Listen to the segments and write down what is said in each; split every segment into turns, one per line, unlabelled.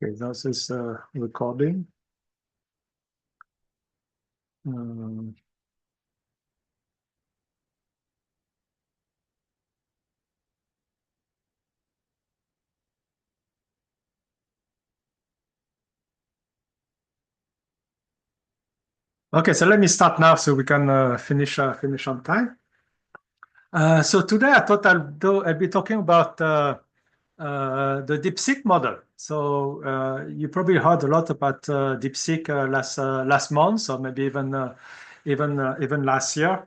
Okay, this is recording. Okay, so let me start now so we can finish on time. So today I thought I'll be talking about the DeepSeek model. So you probably heard a lot about DeepSeek last month, or maybe even last year.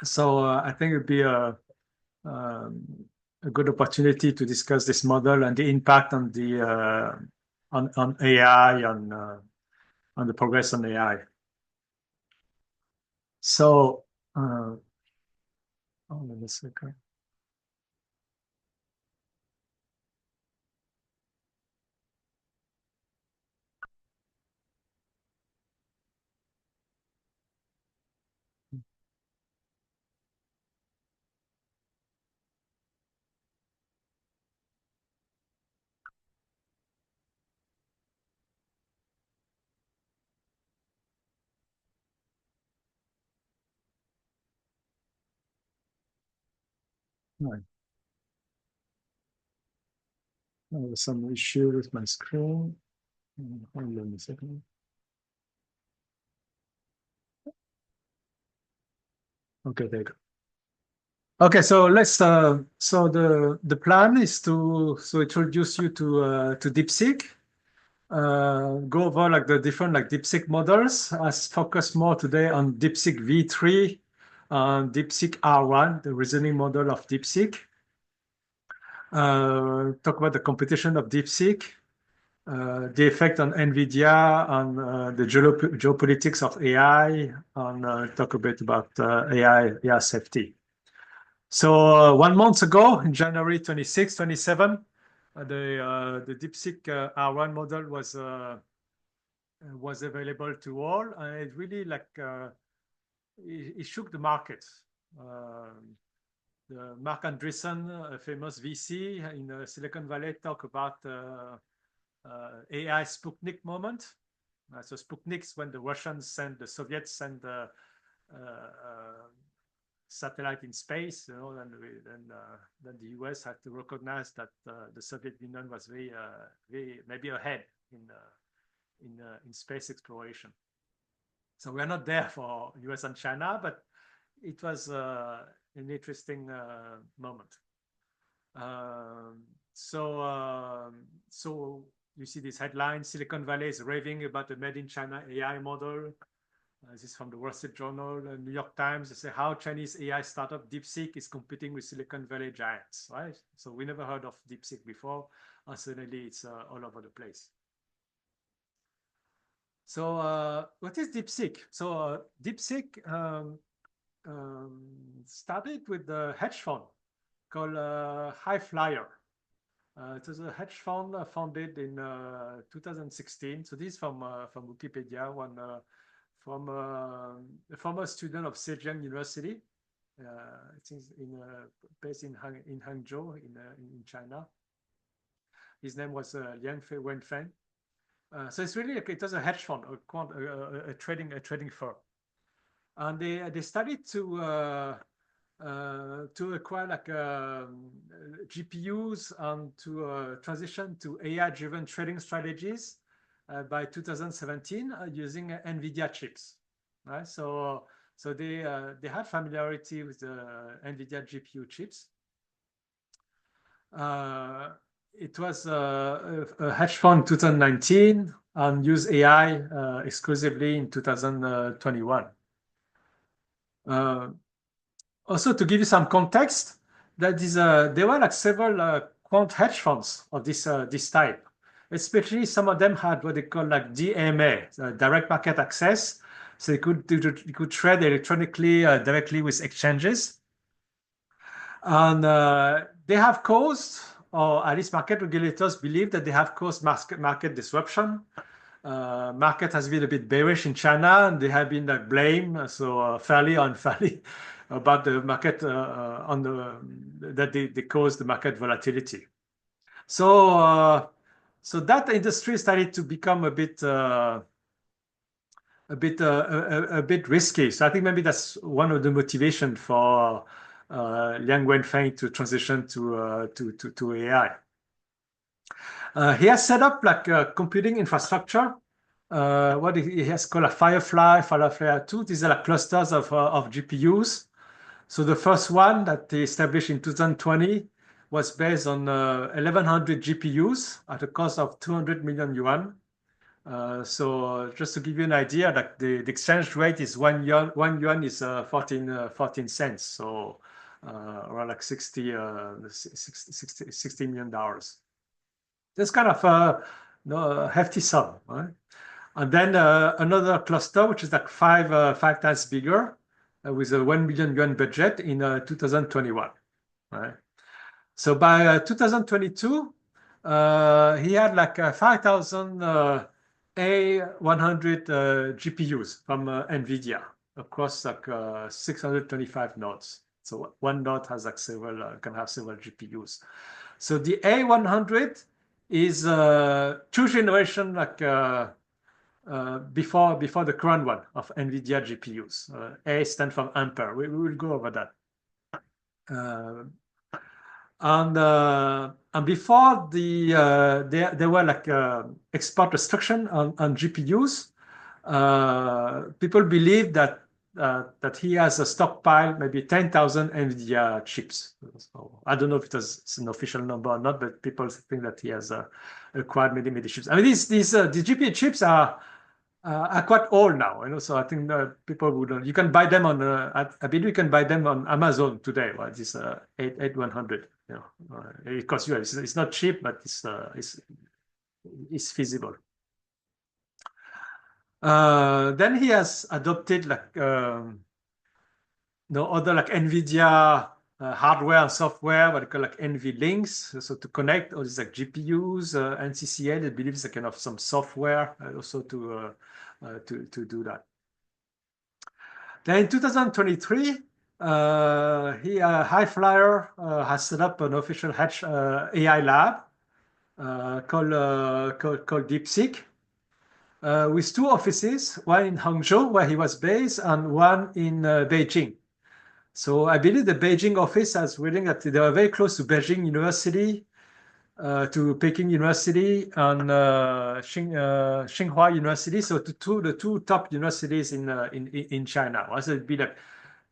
So I think it'd be a good opportunity to discuss this model and the impact on the on AI on the progress on AI. So, hold on a second. Right. There's some issue with my screen. Hold on a second. Okay, there you go. Okay, so let's so the plan is to introduce you to DeepSeek, go over like the different like DeepSeek models. I focus more today on DeepSeek V3 and DeepSeek R1, the reasoning model of DeepSeek. Talk about the competition of DeepSeek, the effect on Nvidia, on the geopolitics of AI, and talk a bit about AI safety. So 1 month ago, in January 26, 27, the DeepSeek R1 model was available to all, and it really like it shook the market. Mark Andreessen, a famous VC in Silicon Valley, talk about AI Sputnik moment. So Sputnik's when the Soviets send the satellite in space, you know, then the US had to recognize that the Soviet Union was very maybe ahead in space exploration. So we are not there for US and China, but it was an interesting moment. So you see this headline: Silicon Valley is raving about the made in China AI model. This is from the Wall Street Journal and New York Times. They say how Chinese AI startup DeepSeek is competing with Silicon Valley giants, right? So we never heard of DeepSeek before, and suddenly it's all over the place. So what is DeepSeek? So DeepSeek started with a hedge fund called High Flyer. It was a hedge fund founded in 2016. So this is from Wikipedia, from a former student of Zhejiang University. It's based in Hangzhou in China. His name was Liang Wenfeng. So it's really it was a hedge fund, a trading firm, and they started to acquire like GPUs and to transition to AI-driven trading strategies by 2017 using Nvidia chips. Right, so they had familiarity with the Nvidia GPU chips. It was a hedge fund in 2019 and used AI exclusively in 2021. Also, to give you some context, there were like several quant hedge funds of this type. Especially some of them had what they call like DMA, direct market access. So they could trade electronically directly with exchanges. And they have caused, or at least market regulators believe that they have caused market disruption. Market has been a bit bearish in China, and they have been like blamed, so fairly or unfairly, about the market that they caused the market volatility. So So that industry started to become a bit risky. So I think maybe that's one of the motivation for Liang Wenfeng to transition to AI. He has set up like a computing infrastructure. What he has called a Firefly 2. These are like clusters of GPUs. So the first one that they established in 2020 was based on 1,100 GPUs at a cost of 200 million yuan. So just to give you an idea, like the exchange rate is 1 yuan is 14 cents. So around like $60 million. That's kind of a hefty sum, right? And then another cluster, which is like five times bigger, with a 1 million yuan budget in 2021, right? So by 2022, he had like 5,000 A100 GPUs from Nvidia across like 625 nodes. So one node has like can have several GPUs. So the A100 is two generation like before the current one of Nvidia GPUs. A stands for Ampere. We will go over that. And before there were like export restriction on GPUs. People believe that he has a stockpile, maybe 10,000 Nvidia chips. So I don't know if it's an official number or not, but people think that he has acquired many chips. I mean, these GPU chips are quite old now, so I think people would. You can buy them on. I believe you can buy them on Amazon today. Right? This 8100. It costs you. It's not cheap, but it's feasible. Then he has adopted like other like Nvidia hardware and software, what they call like NVLinks. So to connect all these like GPUs, NCCL, it believes like kind of some software also to do that. Then in 2023, High Flyer has set up an official AI lab called DeepSeek. With two offices, one in Hangzhou, where he was based, and one in Beijing. So I believe the Beijing office has reading that they are very close to Beijing University, to Peking University, and Tsinghua University. So the two top universities in China. So it'd be like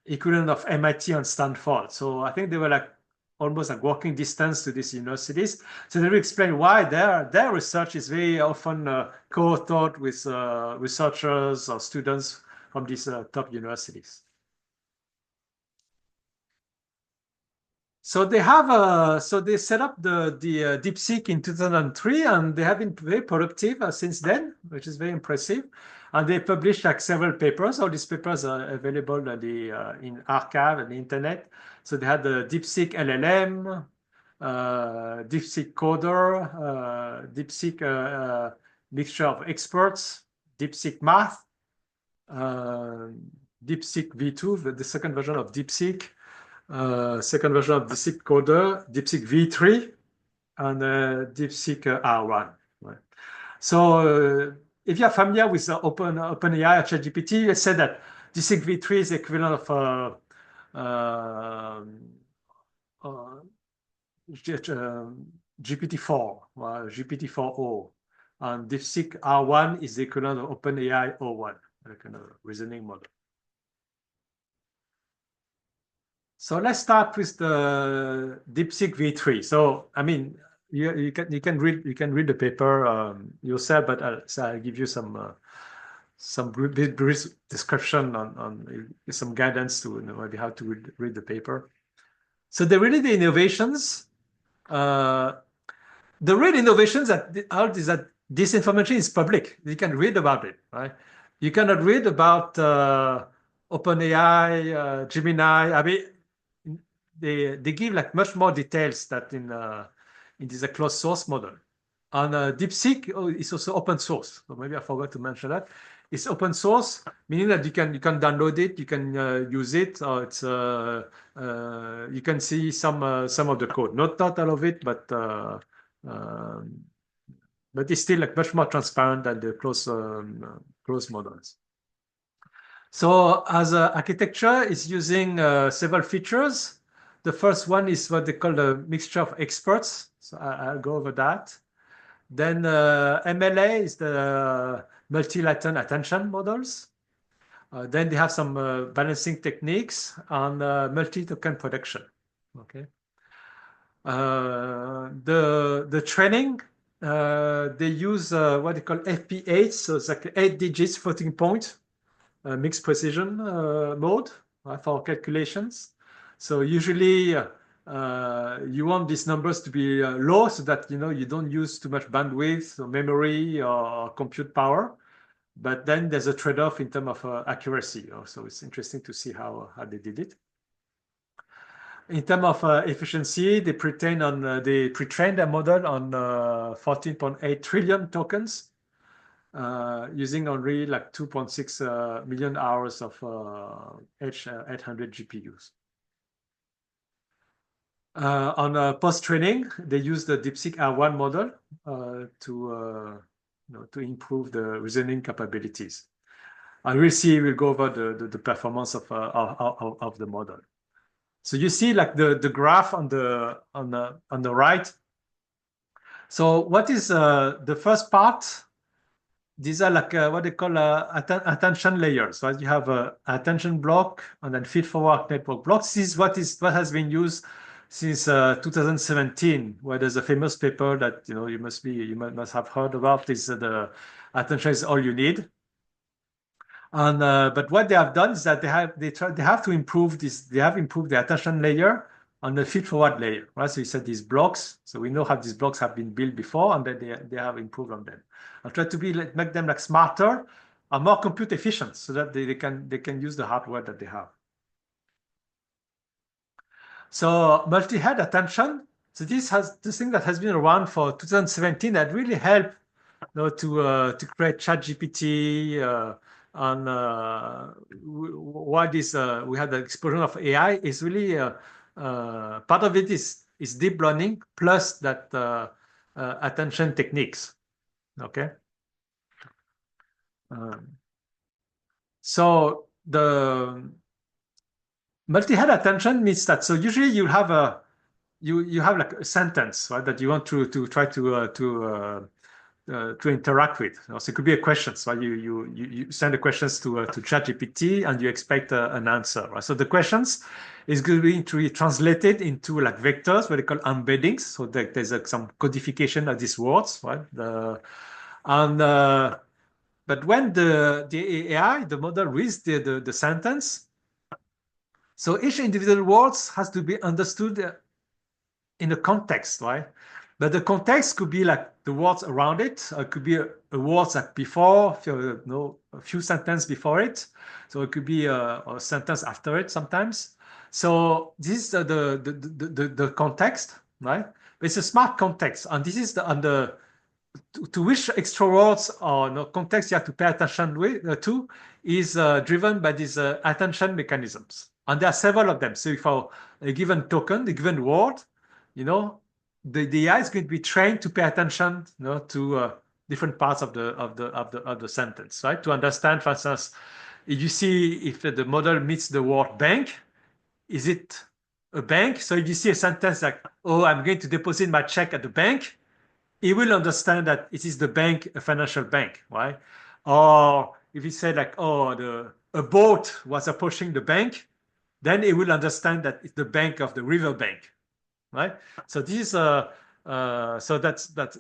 equivalent of MIT and Stanford. So I think they were like almost like walking distance to these universities. So they will explain why their research is very often co-authored with researchers or students from these top universities. So they set up the DeepSeek in 2003, and they have been very productive since then, which is very impressive. And they published like several papers. All these papers are available in archive and the internet. So they had the DeepSeek LLM, DeepSeek Coder, DeepSeek mixture of experts, DeepSeek Math, DeepSeek V2, the second version of DeepSeek. Second version of DeepSeek Coder, DeepSeek V3, and DeepSeek R1. Right? So if you're familiar with OpenAI or ChatGPT, let's say that DeepSeek V3 is the equivalent of GPT-4, GPT-4o, and DeepSeek R1 is the equivalent of OpenAI O1, like a reasoning model. So let's start with the DeepSeek V3. So I mean, you can read the paper yourself, but I'll give you some brief description on some guidance to maybe how to read the paper. So the innovations. The real innovations is that this information is public. You can read about it, right? You cannot read about OpenAI, Gemini. I mean, they give like much more details that in this closed source model. And DeepSeek is also open source. So maybe I forgot to mention that. It's open source, meaning that you can download it, you can use it, or it's you can see some of the code. Not all of it, but but it's still like much more transparent than the closed models. So as an architecture, it's using several features. The first one is what they call the mixture of experts. So I'll go over that. Then MLA is the multi-latent attention models. Then they have some balancing techniques on multi-token production. Okay. The training, they use what they call FP8, so it's like 8 digits floating point, mixed precision mode for calculations. So usually you want these numbers to be low so that you don't use too much bandwidth or memory or compute power. But then there's a trade-off in terms of accuracy. So it's interesting to see how they did it. In terms of efficiency, they pre-trained their model on 14.8 trillion tokens, using only like 2.6 million hours of H800 GPUs. On post-training, they use the DeepSeek R1 model to improve the reasoning capabilities. And we'll go over the performance of the model. So you see like the graph on the right. So what is the first part? These are like what they call attention layers. Right? You have a attention block and then feed-forward network blocks. This is what has been used since 2017, where there's a famous paper that you must have heard about. Is the attention is all you need. And but what they have done is that they have to improve this. They have improved the attention layer on the feed-forward layer, right? So you said these blocks. So we know how these blocks have been built before, and then they have improved on them. I'll try to make them like smarter and more compute efficient, so that they can use the hardware that they have. So multi-head attention. So this thing that has been around for 2017 that really helped to create ChatGPT. And why we had the explosion of AI is really part of it is deep learning plus that attention techniques. Okay. So the multi-head attention means that usually you have like a sentence, right, that you want to try to interact with. So it could be a question. So you send the questions to ChatGPT and you expect an answer. Right? So the questions is going to be translated into like vectors, what they call embeddings. So there's some codification of these words, right? But when the AI, the model reads the sentence, so each individual words has to be understood in a context, right? But the context could be like the words around it. It could be a words like before, a few sentences before it. So it could be a sentence after it sometimes. So this is the context, right? It's a smart context, and this is to which extra words or context you have to pay attention to is driven by these attention mechanisms. And there are several of them. So for a given token, a given word, the AI is going to be trained to pay attention to different parts of the sentence, right? To understand, for instance, if you see if the model meets the word bank, is it a bank? So if you see a sentence like, oh, I'm going to deposit my check at the bank, he will understand that it is the bank, a financial bank, right? Or if he said like, oh, a boat was approaching the bank, then he will understand that it's the bank of the river bank, right? So this is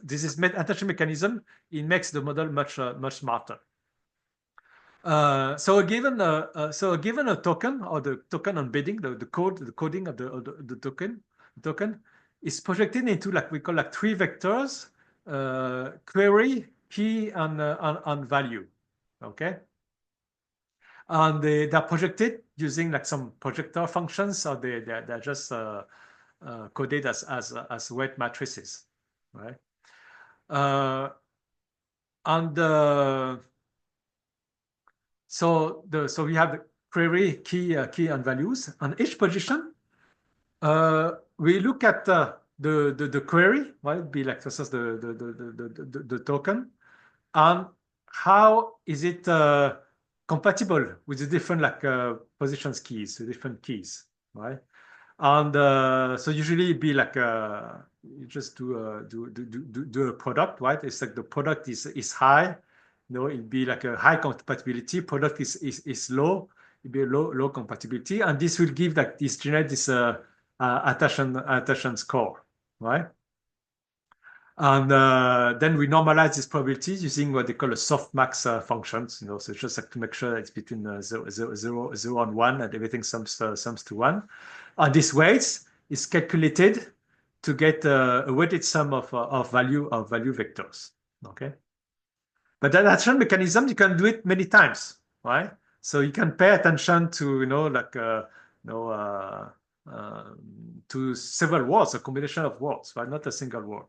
this is attention mechanism. It makes the model much smarter. So given a token or the token embedding, the coding of the token is projected into like we call like three vectors: query, key, and value. Okay, and they're projected using like some projector functions, or they're just coded as weight matrices, right? So we have the query, key, and values. On each position, we look at the query, right? Be like this is the token, and how is it compatible with the different like positions keys, the different keys, right? And so usually it'd be like you just do a product, right? It's like the product is high, it'd be like a high compatibility. Product is low, it'd be a low compatibility, and this will give like this generate this attention score, right? And then we normalize this probability using what they call a softmax functions, so just like to make sure that it's between 0 and 1 and everything sums to 1. And this weight is calculated to get a weighted sum of value vectors. Okay. But that attention mechanism, you can do it many times, right? So you can pay attention to, like, to several words, a combination of words, right? Not a single word.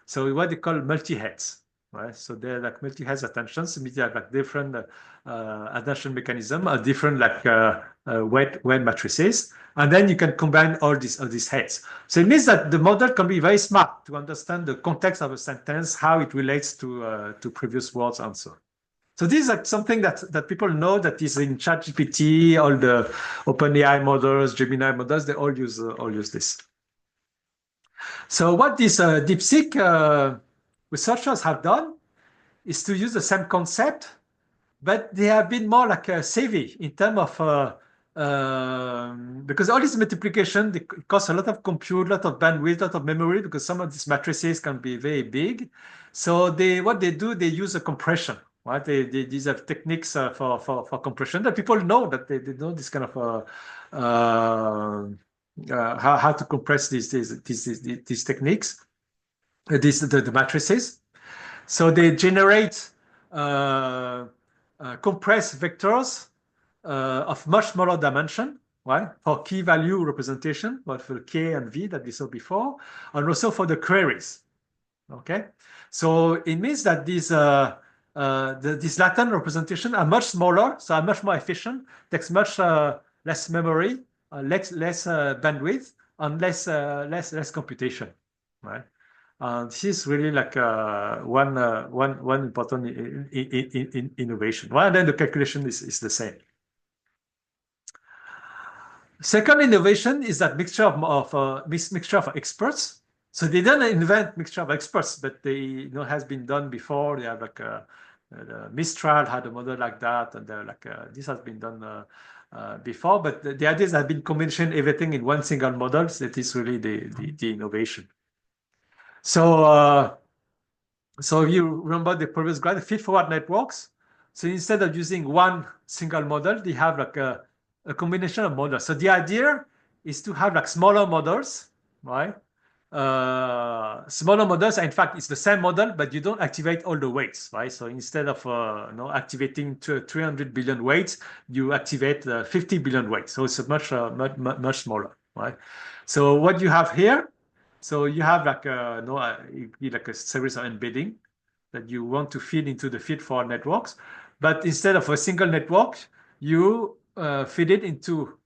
So what they call multi-heads, right? So they're like multi-heads attentions, means they have like different attention mechanism, or different like weight matrices, and then you can combine all these heads. So it means that the model can be very smart to understand the context of a sentence, how it relates to previous words answer. So this is like something that people know that is in ChatGPT, all the OpenAI models, Gemini models, they all use this. So what these DeepSeek researchers have done is to use the same concept, but they have been more like savvy in terms of because all this multiplication they cost a lot of compute, a lot of bandwidth, a lot of memory, because some of these matrices can be very big. So what they do, they use a compression, right? These are techniques for compression that people know that they know this kind of how to compress these techniques, the matrices. So they generate compressed vectors of much smaller dimension, right? For key value representation, but for K and V that we saw before, and also for the queries. Okay, so it means that these latent representation are much smaller, so are much more efficient, takes much less memory, less bandwidth, and less computation, right? This is really like one important innovation. Well, and then the calculation is the same. Second innovation is that mixture of experts. So they didn't invent mixture of experts, but they has been done before. They have like Mistral had a model like that, and they're like this has been done before. But the idea has been combination everything in one single model. So that is really the innovation. So if you remember the previous graph, the feed-forward networks. So instead of using one single model, they have like a combination of models. So the idea is to have like smaller models, right? Smaller models, in fact, it's the same model, but you don't activate all the weights, right? So instead of activating 300 billion weights, you activate 50 billion weights. So it's a much smaller, right? So what you have here, so you have like like a series of embedding that you want to feed into the feed-forward networks, but instead of a single network, you feed it into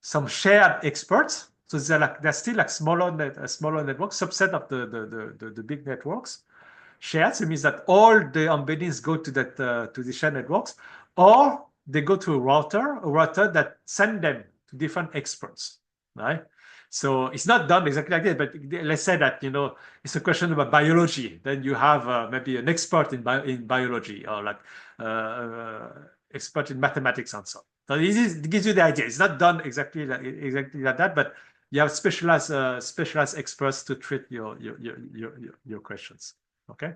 some shared experts. So they're still like smaller networks, subset of the big networks. Shared, so it means that all the embeddings go to the shared networks, or they go to a router that send them to different experts, right? So it's not done exactly like that, but let's say that it's a question about biology. Then you have maybe an expert in biology, or like expert in mathematics and so on. So it gives you the idea. It's not done exactly like that, but you have specialized experts to treat your questions. Okay.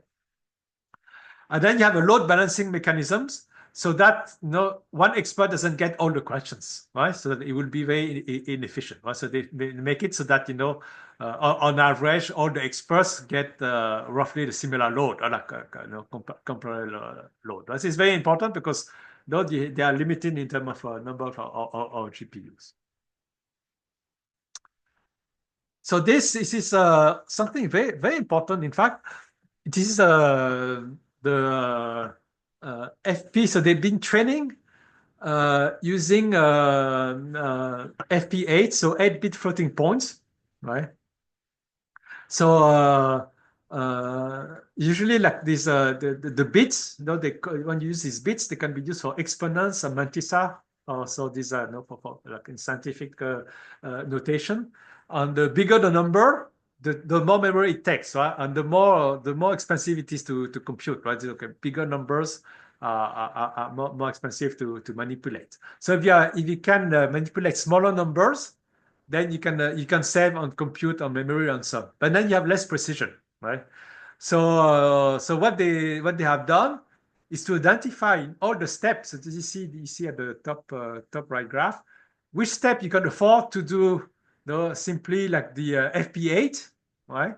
And then you have a load balancing mechanisms, so that one expert doesn't get all the questions, right? So that it will be very inefficient, right? So they make it so that on average, all the experts get roughly the similar load, or like comparable load. This is very important because they are limited in terms of number of GPUs. So this is something very, very important. In fact, this is the FP. So they've been training using FP8, so 8-bit floating points, right? So usually like these the bits, when you use these bits, they can be used for exponents and mantissa. So these are for like in scientific notation. And the bigger the number, the more memory it takes, right? And the more expensive it is to compute, right? Okay, bigger numbers are more expensive to manipulate. So if you can manipulate smaller numbers, then you can save on compute, on memory, and so on. But then you have less precision, right? So what they have done is to identify in all the steps that you see at the top right graph, which step you can afford to do, simply like the FP8, right?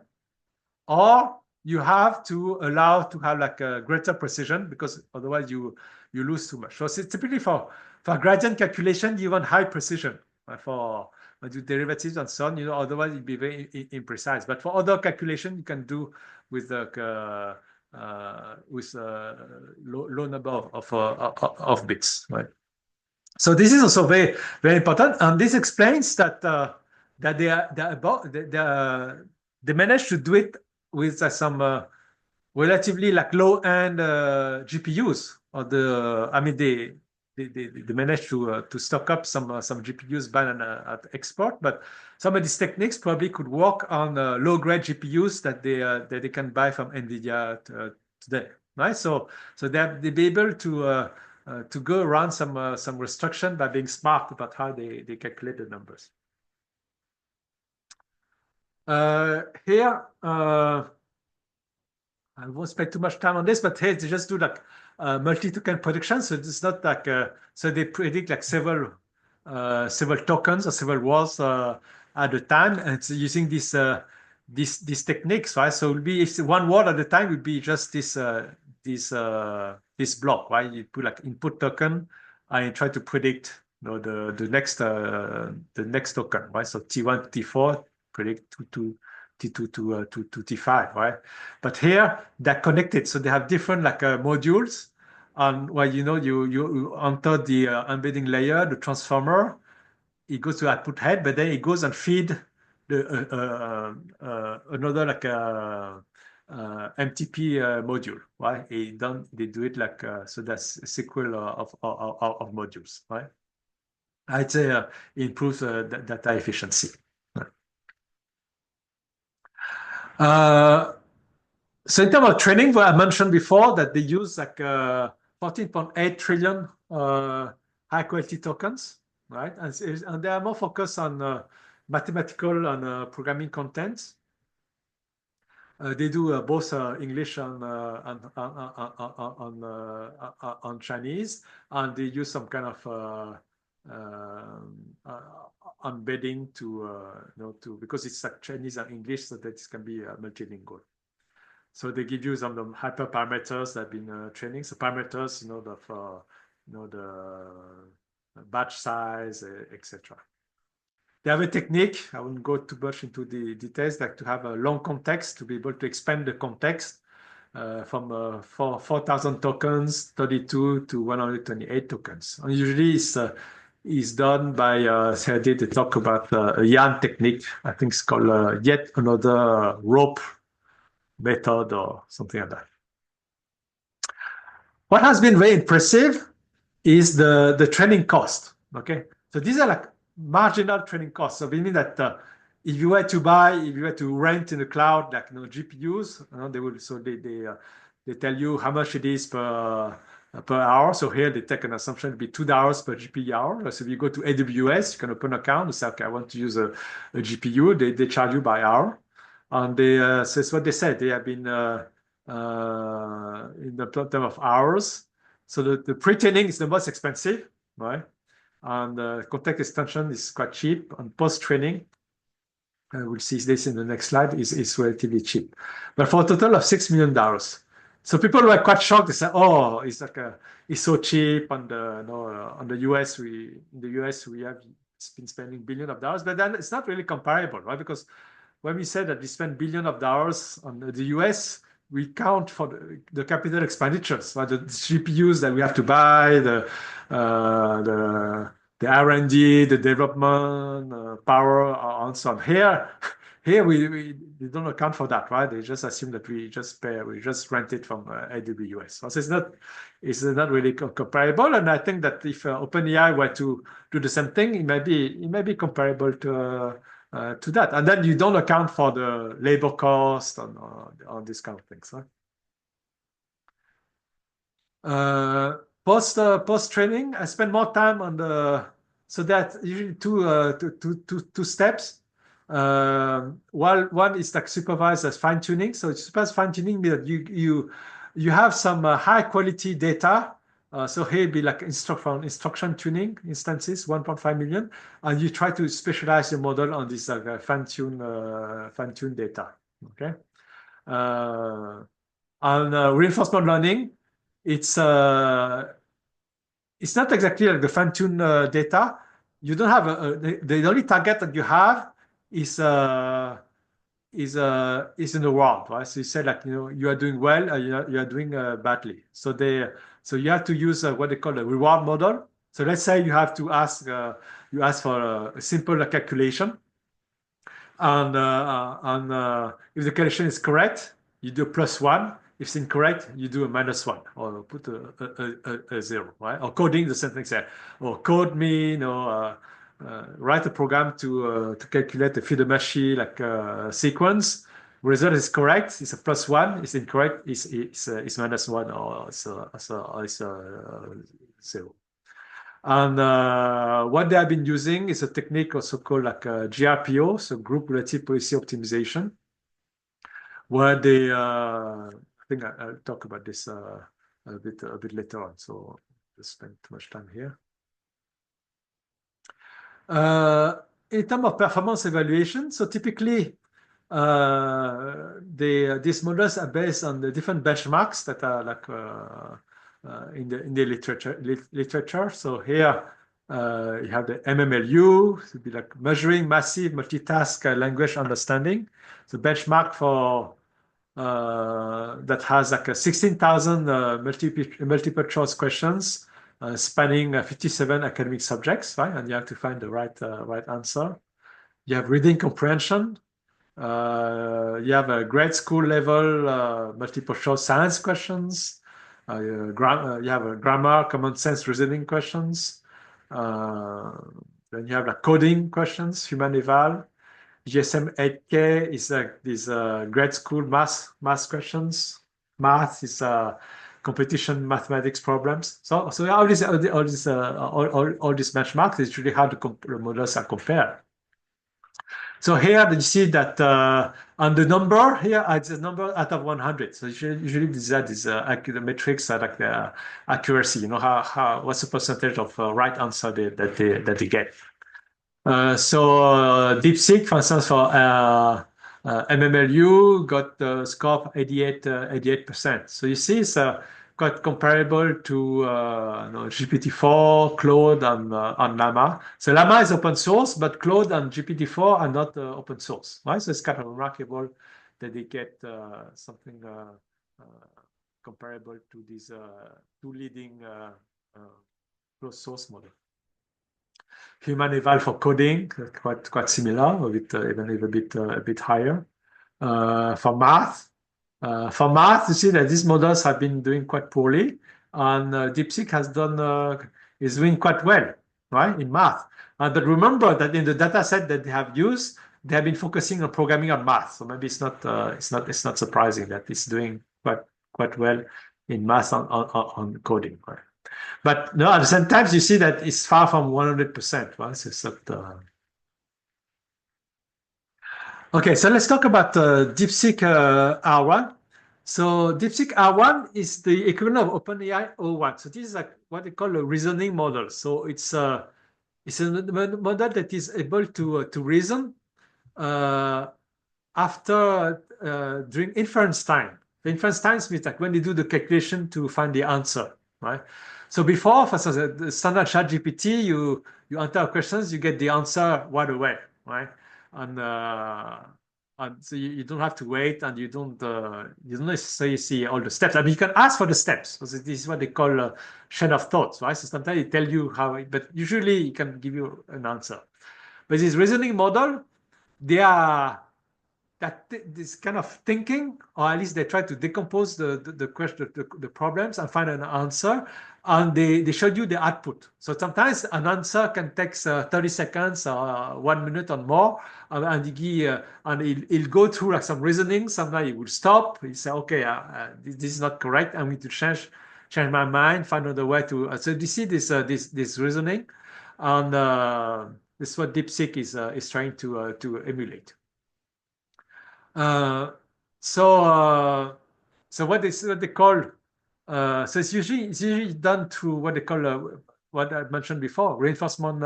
Or you have to allow to have like a greater precision, because otherwise you lose too much. So typically for gradient calculation, you want high precision, right? For do derivatives and so on, otherwise it'd be very imprecise. But for other calculation, you can do with low number of bits, right? So this is also very very important, and this explains that they managed to do it with some relatively like low-end GPUs. I mean, they managed to stock up some GPUs by at export, but some of these techniques probably could work on low-grade GPUs that they can buy from Nvidia today, right? So they'll be able to go around some restriction by being smart about how they calculate the numbers. Here. I won't spend too much time on this, but here they just do like multi-token prediction. So it's not like so they predict like several tokens or several words at a time, and it's using these techniques, right? So it'll be if one word at a time would be just this block, right? You put like input token and you try to predict the next token, right? So T1 to T4 predict T2 to T5, right? But here they're connected, so they have different like modules. And you enter the embedding layer, the transformer. It goes to output head, but then it goes and feed the another like MTP module, right? They do it like so that's a sequel of modules, right? I'd say it improves data efficiency. So in terms of training, what I mentioned before that they use like 14.8 trillion high quality tokens, right? And they are more focused on mathematical and programming content. They do both English and on Chinese, and they use some kind of embedding to because it's like Chinese and English, so that it can be multilingual. So they give you some of the hyperparameters that have been training. So parameters, the batch size, etc. They have a technique. I won't go too much into the details, like to have a long context to be able to expand the context from 4,000 tokens, 32 to 128 tokens. And usually it's done by, so I did a talk about a yarn technique. I think it's called yet another rope method or something like that. What has been very impressive is the training cost. Okay, so these are like marginal training costs. So we mean that if you were to rent in the cloud like GPUs, they tell you how much it is per hour. So here they take an assumption to be $2 per GPU hour. So if you go to AWS, you can open an account and say, okay, I want to use a GPU. They charge you by hour. And so it's what they said. They have been in the term of hours. So the pre-training is the most expensive, right? And context extension is quite cheap. And post-training, we'll see this in the next slide, is relatively cheap. But for a total of $6 million. So people were quite shocked. They said, "Oh, it's so cheap." And on the US, we have been spending billions of dollars, but then it's not really comparable, right? Because when we say that we spend billions of dollars on the US, we count for the capital expenditures, right? The GPUs that we have to buy, the R&D, the development, power, and so on. Here, here we don't account for that, right? They just assume that we just rent it from AWS. So it's not really comparable. And I think that if OpenAI were to do the same thing, it may be comparable to that. And then you don't account for the labor cost on these kind of things, right? Uh, post training, I spend more time on the so that usually two steps. One is like supervised as fine tuning. So supervised fine tuning means that you have some high quality data. So here be like instruction tuning instances, 1.5 million, and you try to specialize your model on this fine tune data. Okay. Uh, on reinforcement learning, it's uh, it's not exactly like the fine-tune data. You don't have the only target that you have is is in the world, right? So you say like you are doing well, you are doing badly. So you have to use what they call a reward model. So let's say you ask for a simple calculation, and if the calculation is correct, you do +1. If it's incorrect, you do a -1 or put a zero, right? Or coding the same thing there. Or code me, write a program to calculate the Fibonacci like sequence. Result is correct, it's a +1. It's incorrect, it's -1 or it's zero. And what they have been using is a technique also called like GRPO, so Group Relative Policy Optimization, where I think I'll talk about this a bit later on. So just spend too much time here. In terms of performance evaluation, so typically these models are based on the different benchmarks that are like in the literature. So here you have the MMLU, to be like measuring massive multitask language understanding. So benchmark for that has like a 16,000 multiple choice questions spanning 57 academic subjects, right? And you have to find the right answer. You have reading comprehension. You have a grade school level multiple choice science questions. You have a grammar, common sense reasoning questions. Then you have like coding questions, human eval. GSM 8K is like these grade school math questions. Math is competition mathematics problems. So all these benchmarks is really how the models are compared. So here you see that on the number here, it's a number out of 100. So usually these the metrics are like the accuracy. You know what's the percentage of right answer that they get. So DeepSeek, for instance, for MMLU got the score of 88%. So you see it's quite comparable to GPT-4, Claude, and Llama. So Llama is open source, but Claude and GPT-4 are not open source, right? So it's kind of remarkable that they get something comparable to these two leading closed source models. Human eval for coding, quite similar, even a bit higher. For math, you see that these models have been doing quite poorly, and DeepSeek is doing quite well, right, in math. But remember that in the data set that they have used, they have been focusing on programming on math. So maybe it's not surprising that it's doing quite well in math on coding, right? But no, at the same time, you see that it's far from 100%, right? So it's not, Okay, so let's talk about DeepSeek R1. So DeepSeek R1 is the equivalent of OpenAI O1. So this is like what they call a reasoning model. So it's a model that is able to reason after during inference time. The inference time means like when they do the calculation to find the answer, right? So before, for the standard chat GPT, you enter questions, you get the answer right away, right? And so you don't have to wait, and you don't necessarily see all the steps. I mean, you can ask for the steps. So this is what they call chain of thoughts, right? So sometimes it tell you how, but usually it can give you an answer. But this reasoning model, they are this kind of thinking, or at least they try to decompose the question, the problems, and find an answer. And they showed you the output. So sometimes an answer can take 30 seconds or 1 minute or more, and he'll go through like some reasoning. Sometimes he will stop. He say, okay, this is not correct. I'm going to change my mind, find another way to. So you see this reasoning, and this is what DeepSeek is trying to emulate. Uh, so so what they call so it's usually done through what they call what I mentioned before, reinforcement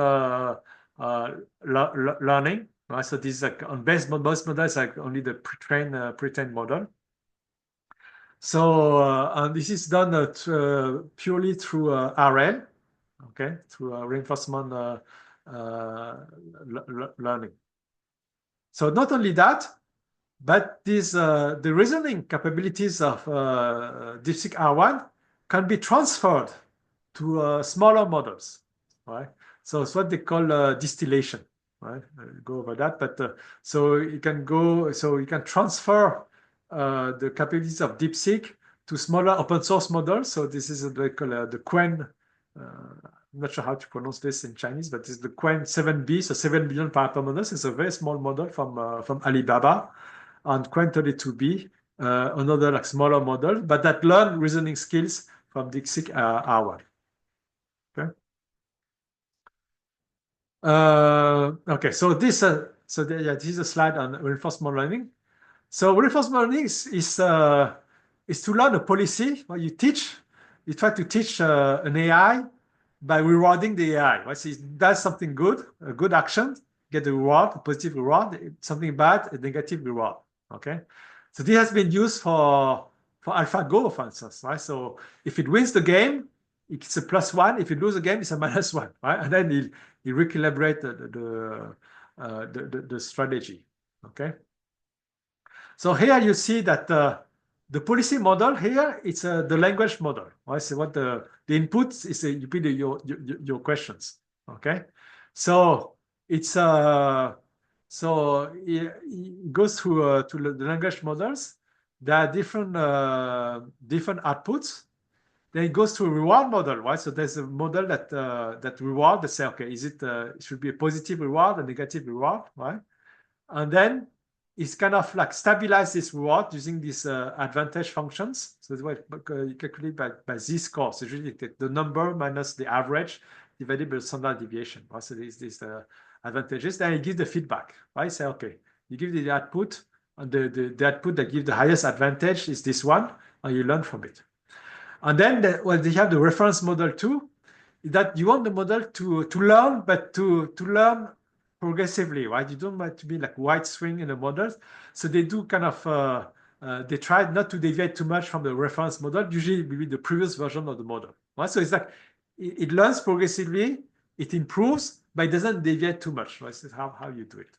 learning. Right? So this is like on most models like only the pre-trained model. So and this is done purely through RL, okay, through reinforcement learning. So not only that, but the reasoning capabilities of DeepSeek R1 can be transferred to smaller models, right? So it's what they call distillation, right? I'll go over that, but so you can transfer the capabilities of DeepSeek to smaller open source models. So this is what they call the Qwen. I'm not sure how to pronounce this in Chinese, but it's the Qwen 7B, so 7 billion parameter models. It's a very small model from Alibaba. And Qwen 32B, another like smaller model, but that learn reasoning skills from DeepSeek R1. Okay. Okay. So this this is a slide on reinforcement learning. So reinforcement learning is to learn a policy. What you try to teach an AI by rewarding the AI. Right? So it does something good, a good action, get a reward, a positive reward. Something bad, a negative reward. Okay. So this has been used for AlphaGo, for instance, right? So if it wins the game, it's a +1. If it loses the game, it's a -1, right? And then you recalibrate the strategy. Okay. So here you see that the policy model here, it's the language model. Right? So what the inputs is you put your questions. Okay. So it's so it goes through to the language models. There are different outputs. Then it goes to a reward model, right? So there's a model that reward. They say, okay, it should be a positive reward, a negative reward, right? And then it's kind of like stabilize this reward using these advantage functions. So it's what you calculate by z-score. So usually the number minus the average divided by the standard deviation. Right? So these advantages. Then you give the feedback. Right? Say, okay, you give the output, and the output that gives the highest advantage is this one, and you learn from it. And then they have the reference model too, that you want the model to learn, but to learn progressively, right? You don't want to be like wide swing in the models. So they do kind of, they try not to deviate too much from the reference model, usually maybe the previous version of the model, right? So it's like, it learns progressively, it improves, but it doesn't deviate too much, right? This is how you do it.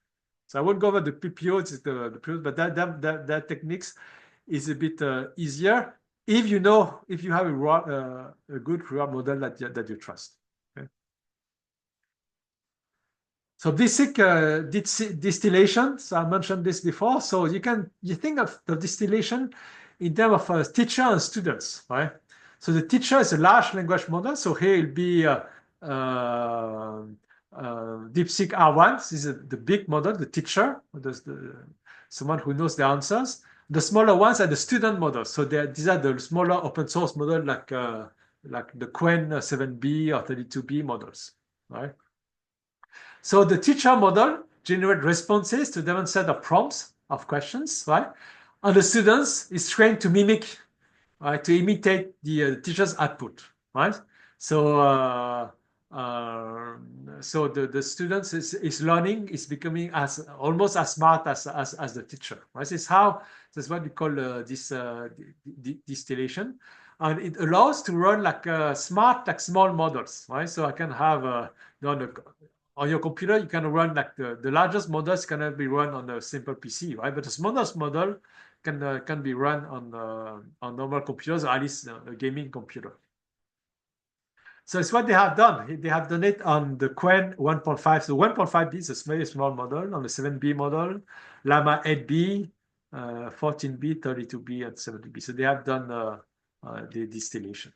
So I won't go over the PPO, it's the previous, but that techniques is a bit easier if you have a good reward model that you trust. Okay. So DeepSeek distillation. So I mentioned this before. So you think of the distillation in terms of teacher and students, right? So the teacher is a large language model. So here it'll be DeepSeek R1. This is the big model, the teacher, someone who knows the answers. The smaller ones are the student models. So these are the smaller open source models like the Qwen 7B or 32B models, right? So the teacher model generates responses to different set of prompts of questions, right? And the students is trained to mimic, right, to imitate the teacher's output, right? So so the students is learning, is becoming almost as smart as the teacher, right? That's what we call this distillation, and it allows to run like smart, like small models, right? So I can have on your computer, you can run like the largest models cannot be run on a simple PC, right? But the smallest model can be run on normal computers, or at least a gaming computer. So it's what they have done. They have done it on the Qwen 1.5. So 1.5B is a very small model. On the 7B model, Llama 8B, 14B, 32B, and 70B. So they have done the distillation.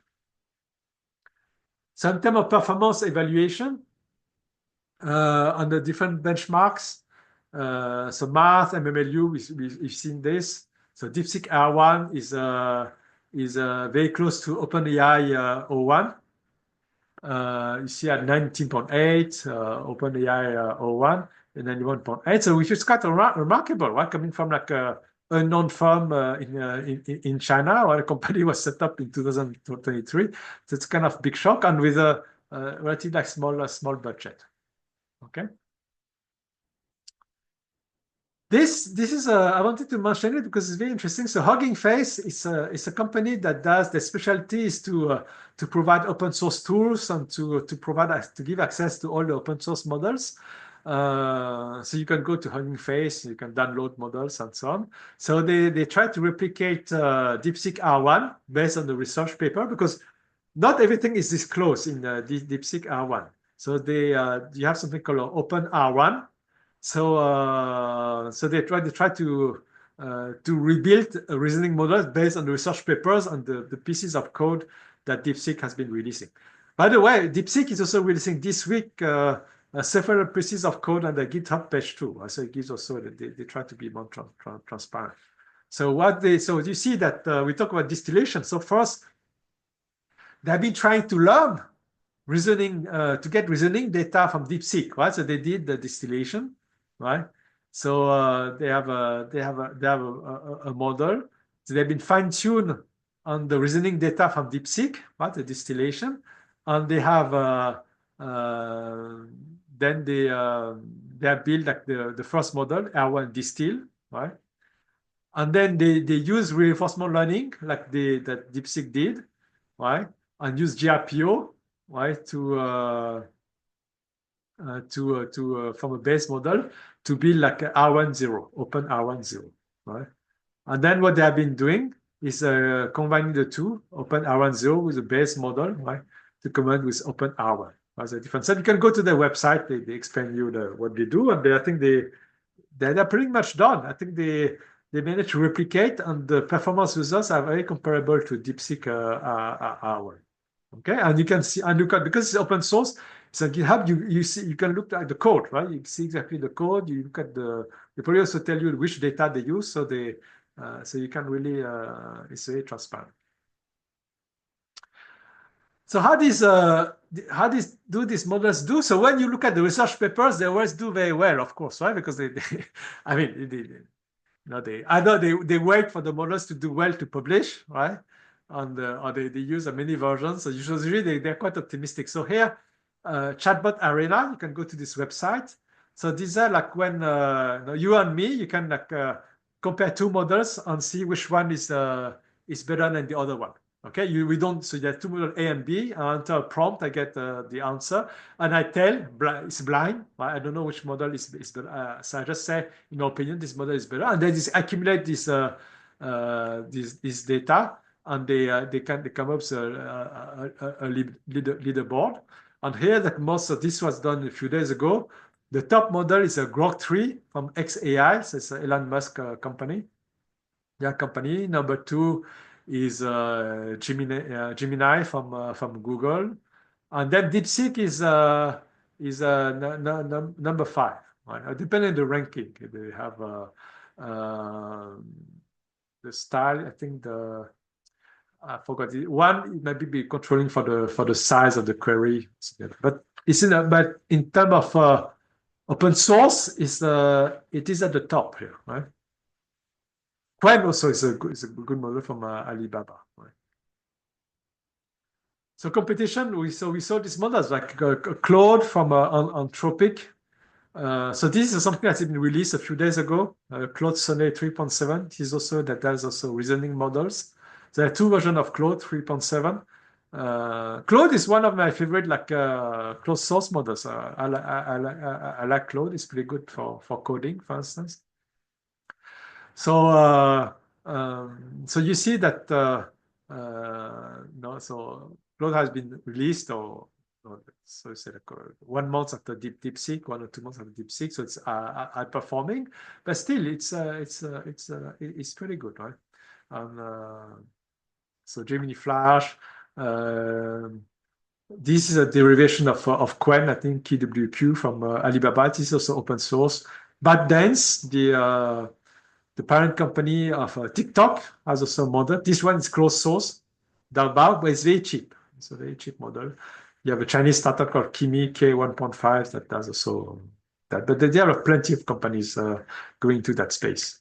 So in terms of performance evaluation, on the different benchmarks, so math, MMLU, we've seen this. So DeepSeek R1 is very close to OpenAI O1. You see at 19.8, OpenAI O1, and then 1.8. So which is quite remarkable, right? Coming from like a unknown firm in China, where a company was set up in 2023. So it's kind of big shock, and with a relatively like small budget. Okay. This is I wanted to mention it because it's very interesting. So Hugging Face is a company that does the specialty is to provide open source tools and to give access to all the open source models. So you can go to Hugging Face, you can download models and so on. So they try to replicate DeepSeek R1 based on the research paper because not everything is disclosed in DeepSeek R1. So you have something called Open R1. So they try to rebuild reasoning models based on the research papers and the pieces of code that DeepSeek has been releasing. By the way, DeepSeek is also releasing this week several pieces of code on the GitHub page too. So it gives also they try to be more transparent. So you see that we talk about distillation. So first, they've been trying to learn reasoning to get reasoning data from DeepSeek, right? So they did the distillation, right? So they have a model. So they've been fine-tuned on the reasoning data from DeepSeek, right? The distillation, and they have then they have built like the first model R1 distill, right? And then they use reinforcement learning like that DeepSeek did, right? And use GRPO, right, from a base model to build like a R10, open R10, right? And then what they have been doing is combining the two, open R10 with a base model, right, to combine with open R1. Right? So different. So you can go to their website. They explain you what they do, and I think they're pretty much done. I think they managed to replicate, and the performance results are very comparable to DeepSeek R1. Okay, and you can see and look at because it's open source. So GitHub, you can look at the code, right? You see exactly the code. You look at they probably also tell you which data they use, so you can really it's very transparent. So how do these models do? So when you look at the research papers, they always do very well, of course, right? Because I mean, they wait for the models to do well to publish, right? Or they use many versions. So usually they're quite optimistic. So here, Chatbot Arena, you can go to this website. So these are like when you and me, you can like compare two models and see which one is better than the other one. Okay, we don't. So you have two models A and B. I enter a prompt, I get the answer, and I tell it's blind. Right? I don't know which model is better. So I just say, in my opinion, this model is better, and then just accumulate this data, and they come up with a leaderboard. And here, this was done a few days ago. The top model is a Grok 3 from xAI, so it's an Elon Musk company. Yeah, company. Number two is Gemini from Google, and then DeepSeek is number 5. Right? Depending on the ranking, they have the style. I think I forgot it. One it maybe be controlling for the size of the query, but but in terms of open source, it is at the top here, right? Qwen also is a good model from Alibaba. Right? So competition, we saw these models like Claude from Anthropic. So this is something that's been released a few days ago. Claude Sonnet 3.7. This is also that has also reasoning models. There are two versions of Claude 3.7. Claude is one of my favorite like closed source models. I like Claude. It's pretty good for coding, for instance. So you see that so
Claude has been released, or so it's like 1 month after DeepSeek, 1 or 2 months after DeepSeek, so it's outperforming, but still it's pretty good, right? And so Gemini Flash. This is a derivation of Qwen, I think KWQ from Alibaba. This is also open source. ByteDance, the parent company of TikTok, has also a model. This one is closed source, Dalbao, but it's very cheap. It's a very cheap model. You have a Chinese startup called Kimi K1.5 that does also that. But there are plenty of companies going to that space.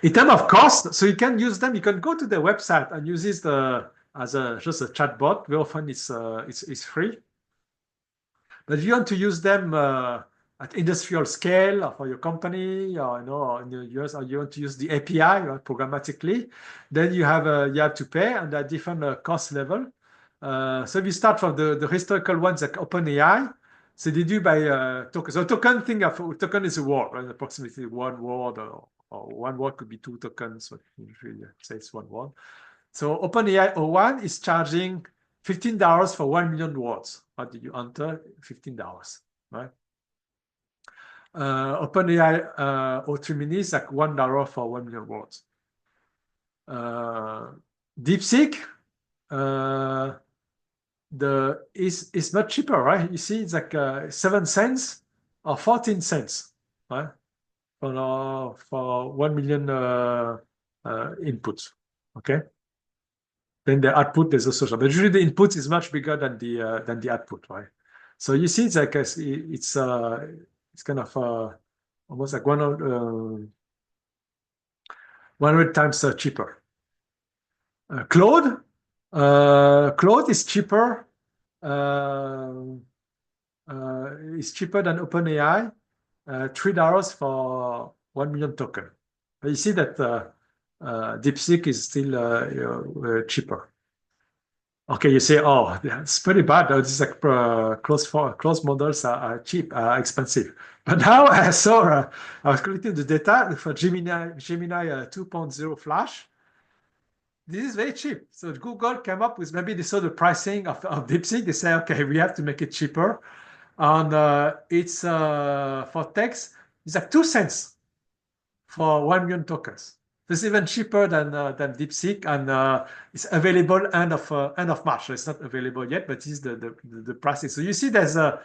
In terms of cost, so you can use them. You can go to their website and use this as just a chatbot. Very often it's free. But if you want to use them at industrial scale for your company, or or in the US, or you want to use the API, right, programmatically, then you have to pay, and there are different cost level. So if you start from the historical ones like OpenAI, so they do by token. So token is a word, right? Approximately one word, or one word could be 2 tokens. So usually say it's one word. So OpenAI R1 is charging $15 for 1 million words. How did you enter? $15, right? OpenAI O3 Mini is like $1 for 1 million words. DeepSeek is much cheaper, right? You see, it's like 7 cents or 14 cents, right? For 1 million inputs. Okay. Then the output is also, but usually the input is much bigger than the output, right? So you see, it's like it's kind of almost like 100 times cheaper. Claude is cheaper. Is cheaper than OpenAI. $3 for 1 million token. But you see that DeepSeek is still cheaper. Okay, you say, oh, that's pretty bad. This is like closed models are cheap, expensive. But now I saw, I was collecting the data for Gemini 2.0 Flash. This is very cheap. So Google came up with, maybe they saw the pricing of DeepSeek. They say, okay, we have to make it cheaper. And it's for text, it's like 2 cents for 1 million tokens. It's even cheaper than DeepSeek, and it's available end of March. So it's not available yet, but it's the pricing. So you see, there's a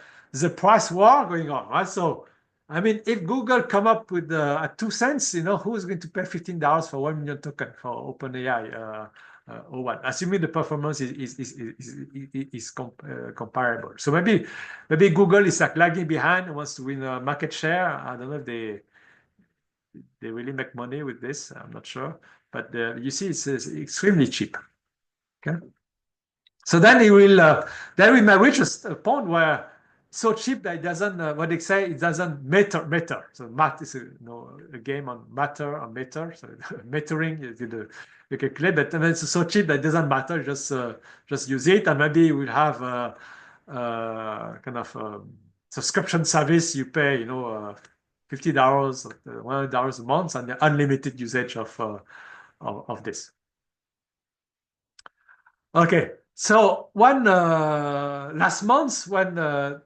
price war going on, right? So I mean, if Google come up with at 2 cents, who's going to pay $15 for 1 million token for OpenAI? Or what? Assuming the performance is comparable. So maybe Google is like lagging behind and wants to win a market share. I don't know if they really make money with this. I'm not sure, but you see, it's extremely cheap. Okay, so then then we may reach a point where it's so cheap that it doesn't. What they say, it doesn't matter. So math is a game on matter or matter. So mattering, you calculate, but it's so cheap that it doesn't matter. Just use it, and maybe we'll have kind of subscription service. You pay, $50, $100 a month, and the unlimited usage of this. Okay, so one last month when the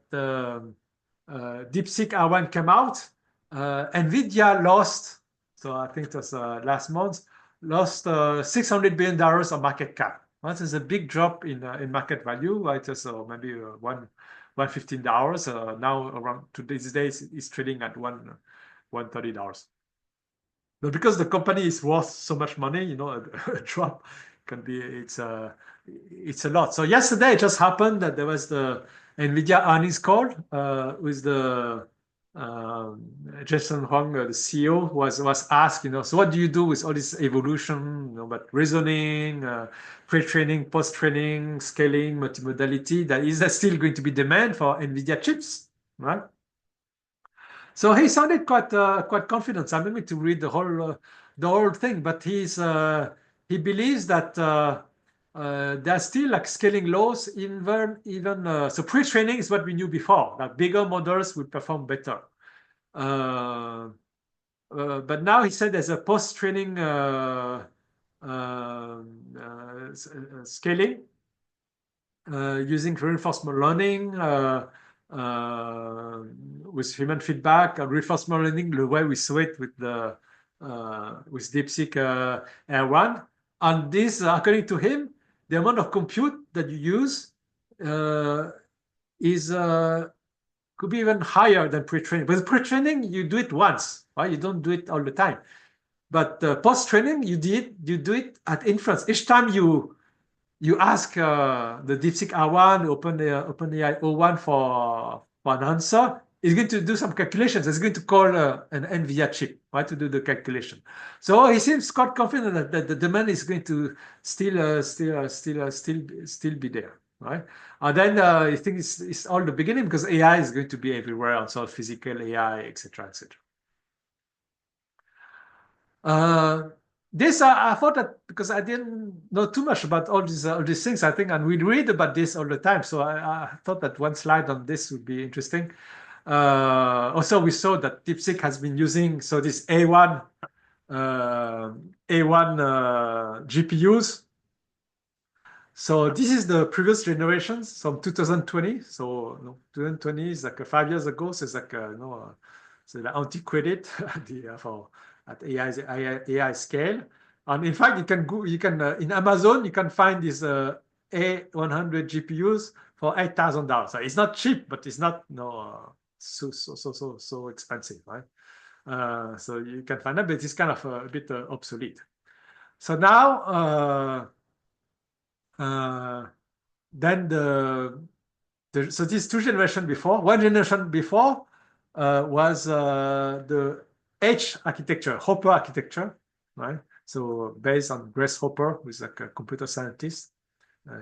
DeepSeek R1 came out, Nvidia lost. So I think it was last month, lost $600 billion of market cap. That is a big drop in market value. Right, so maybe $115. Now around today's days, it's trading at $130. But because the company is worth so much money, a drop can be it's a lot. So yesterday it just happened that there was the Nvidia earnings call with the Jason Huang, the CEO, was asked, so what do you do with all this evolution, about reasoning, pre-training, post-training, scaling, multimodality? Is there still going to be demand for Nvidia chips, right? So he sounded quite confident. I'm not going to read the whole thing, but he believes that there's still like scaling laws, even so pre-training is what we knew before, that bigger models will perform better. But now he said there's a post-training scaling. using reinforcement learning with human feedback, reinforcement learning the way we saw it with the with DeepSeek R1. And this, according to him, the amount of compute that you use is could be even higher than pre-training. But pre-training, you do it once, right? You don't do it all the time. But post-training, you do it at inference. Each time you ask the DeepSeek R1, OpenAI O1 for an answer, it's going to do some calculations. It's going to call an Nvidia chip, right, to do the calculation. So he seems quite confident that the demand is going to still be there, right? And then I think it's all the beginning because AI is going to be everywhere, also physical AI, etc., etc. This I thought that because I didn't know too much about all these things, I think, and we read about this all the time. So I thought that one slide on this would be interesting. Also, we saw that DeepSeek has been using this A1 GPUs. So this is the previous generations from 2020. So 2020 is like 5 years ago. So it's like so the antiquated for at AI scale. And in fact, you can go, in Amazon you can find these A100 GPUs for $8,000. So it's not cheap, but it's not so expensive, right? So you can find that, but it's kind of a bit obsolete. So now then so these two generations before, one generation before was the H architecture, Hopper architecture, right? So based on Grace Hopper, who's like a computer scientist.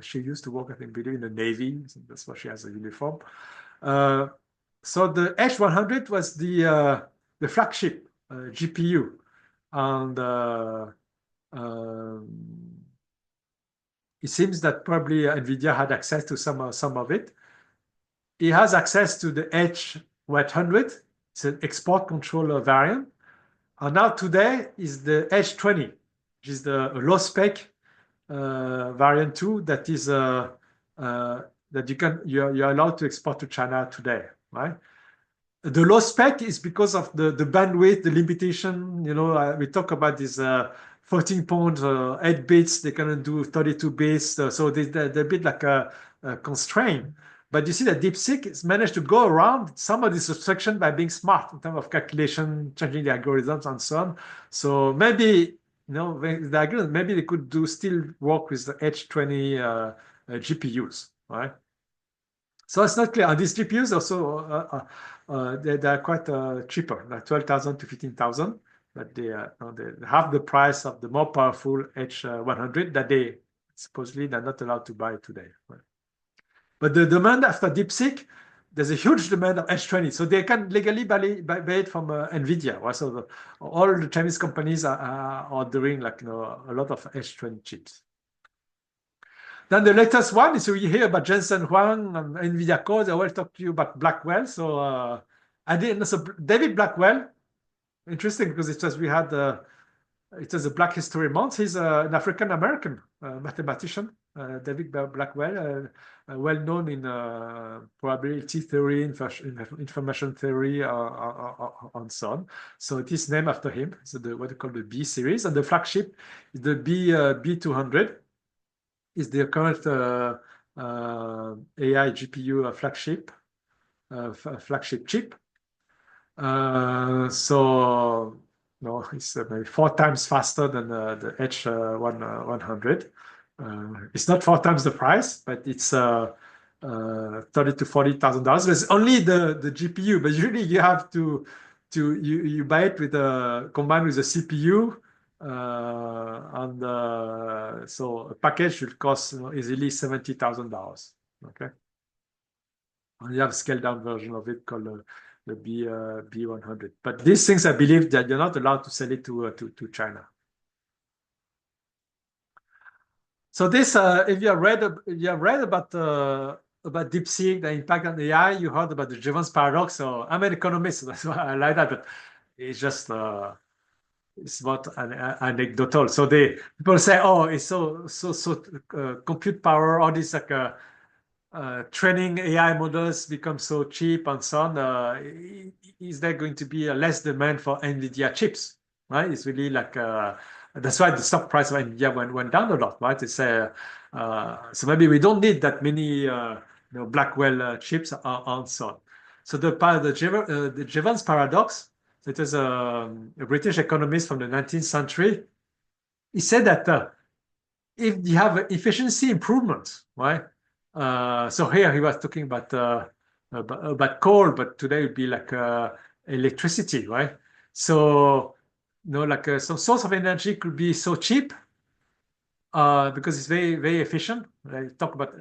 She used to work at Nvidia in the Navy, so that's why she has a uniform. So the H100 was the flagship GPU, and it seems that probably Nvidia had access to some of it. It has access to the H100. It's an export controller variant. And now today is the H20, which is the low spec variant 2 that is that you're allowed to export to China today, right? The low spec is because of the bandwidth, the limitation. We talk about this 14.8 bits. They cannot do 32 bits, so they're a bit like a constraint. But you see that DeepSeek has managed to go around some of this restriction by being smart in terms of calculation, changing the algorithms, and so on. So maybe the algorithm, maybe they could still work with the H20 GPUs, right? So it's not clear. And these GPUs also they're quite cheaper, like 12,000 to 15,000, but they have the price of the more powerful H100 that they supposedly they're not allowed to buy today. Right? But the demand after DeepSeek, there's a huge demand of H20, so they can legally buy it from Nvidia. Right? So all the Chinese companies are ordering a lot of H20 chips. Then the latest one is you hear about Jensen Huang and Nvidia code. I will talk to you about Blackwell. So I didn't. So David Blackwell, interesting because it was a Black History Month. He's an African American mathematician. David Blackwell, well known in probability theory, information theory, and so on. So it is named after him. So what they call the B series, and the flagship is the B200. Is the current AI GPU flagship chip. So it's maybe 4 times faster than the H100. It's not 4 times the price, but it's $30,000 to $40,000. It's only the GPU, but usually you have to you buy it with combined with the CPU. And so a package should cost easily $70,000. Okay, and you have a scaled down version of it called the B100. But these things, I believe that you're not allowed to sell it to China. So this, if you have read about DeepSeek, the impact on AI, you heard about the Jevons paradox. So I'm an economist, so that's why I like that. But it's just it's not anecdotal. So people say, "Oh, it's so compute power, all this training AI models become so cheap and so on, is there going to be a less demand for Nvidia chips? Right? It's really like that's why the stock price of Nvidia went down a lot, right? It's so maybe we don't need that many Blackwell chips and so on. So the Jevons paradox. It was a British economist from the 19th century. He said that if you have efficiency improvements, right? So here he was talking about coal, but today it would be like electricity, right? So like some source of energy could be so cheap because it's very efficient. I talk about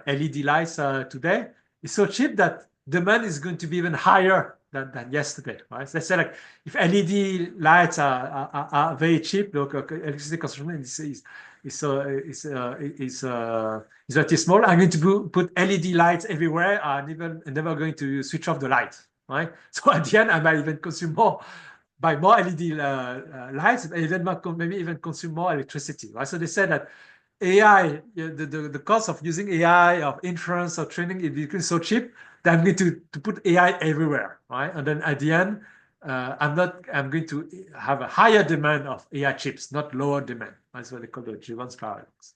LED lights today. It's so cheap that demand is going to be even higher than yesterday, right? So let's say like if LED lights are very cheap, look, electricity consumption is very small. I'm going to put LED lights everywhere. I'm never going to switch off the light, right? So at the end, I might even consume more buy more LED lights, maybe even consume more electricity, right? So they said that AI, the cost of using AI, of inference, or training, it becomes so cheap that I'm going to put AI everywhere, right? And then at the end, I'm going to have a higher demand of AI chips, not lower demand. That's what they call the Jevons paradox.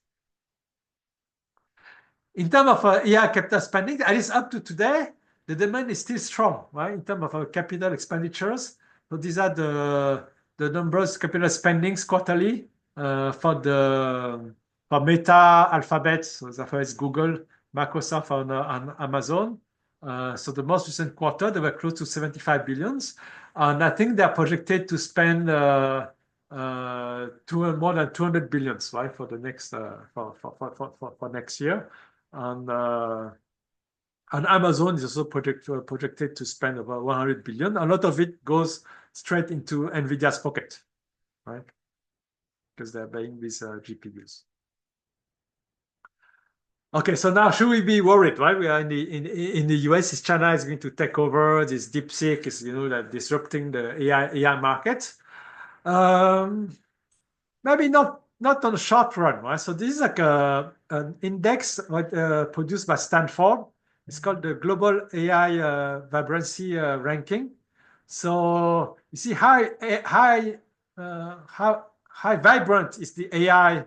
In terms of AI capital spending, at least up to today, the demand is still strong, right? In terms of capital expenditures. So these are the numbers, capital spendings quarterly for Meta, Alphabet, so that is Google, Microsoft, and Amazon. So the most recent quarter, they were close to 75 billions. And I think they're projected to spend more than 200 billions, right, for the next for next year. And Amazon is also projected to spend about 100 billion. A lot of it goes straight into Nvidia's pocket, right? Because they're buying these GPUs. Okay, so now should we be worried, right? We are in the US. Is China is going to take over this DeepSeek is like disrupting the AI market. Maybe not on the short run, right? So this is like an index produced by Stanford. It's called the Global AI Vibrancy Ranking. So you see how vibrant is the AI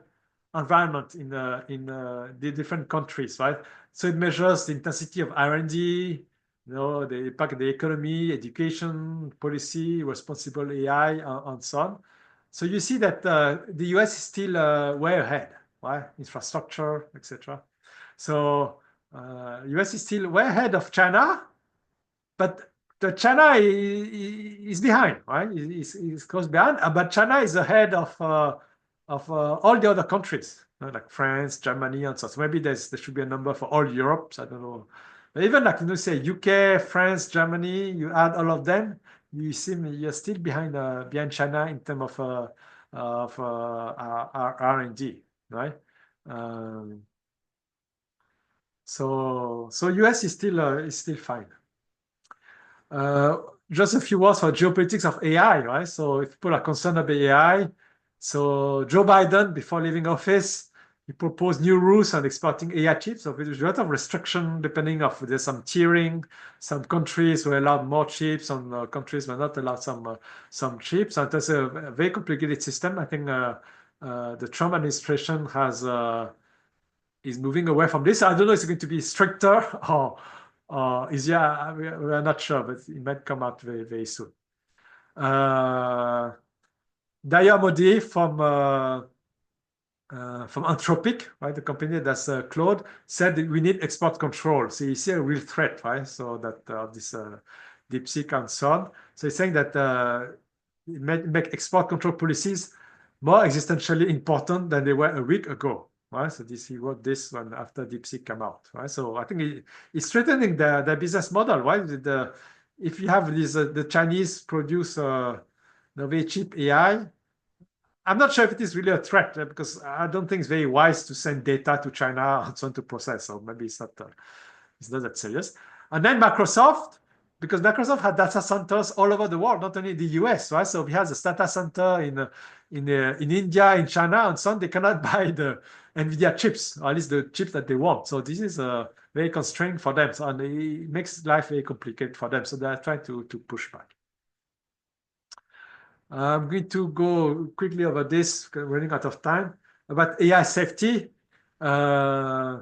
environment in the different countries, right? So it measures the intensity of R&D, the impact of the economy, education, policy, responsible AI, and so on. So you see that the US is still way ahead, right? Infrastructure, etc. So US is still way ahead of China, but China is behind, right? It's close behind, but China is ahead of all the other countries, like France, Germany, and so on. So maybe there should be a number for all Europe. So I don't know. But even like say UK, France, Germany, you add all of them, you're still behind China in terms of R&D, right? So US is still fine. Just a few words for geopolitics of AI, right? So if people are concerned about AI, so Joe Biden, before leaving office, he proposed new rules on exporting AI chips. So there's a lot of restriction depending of there's some tiering. Some countries were allowed more chips, some countries were not allowed some chips. And that's a very complicated system. I think the Trump administration is moving away from this. I don't know if it's going to be stricter or easier. We are not sure, but it might come out very soon. Daya Modi from Anthropic, right, the company that's Claude, said that we need export control. So you see a real threat, right? So that this DeepSeek and so on. So he's saying that it make export control policies more existentially important than they were a week ago, right? So he wrote this one after DeepSeek came out, right? So I think it's threatening the business model, right? If you have the Chinese produce the very cheap AI, I'm not sure if it is really a threat because I don't think it's very wise to send data to China and so on to process. So maybe it's not that serious. And then Microsoft, because Microsoft had data centers all over the world, not only the US, right? So we have the data center in India, in China, and so on, they cannot buy the Nvidia chips, or at least the chips that they want. So this is very constrained for them, so, and it makes life very complicated for them. So they are trying to push back. I'm going to go quickly over this, running out of time, about AI safety. I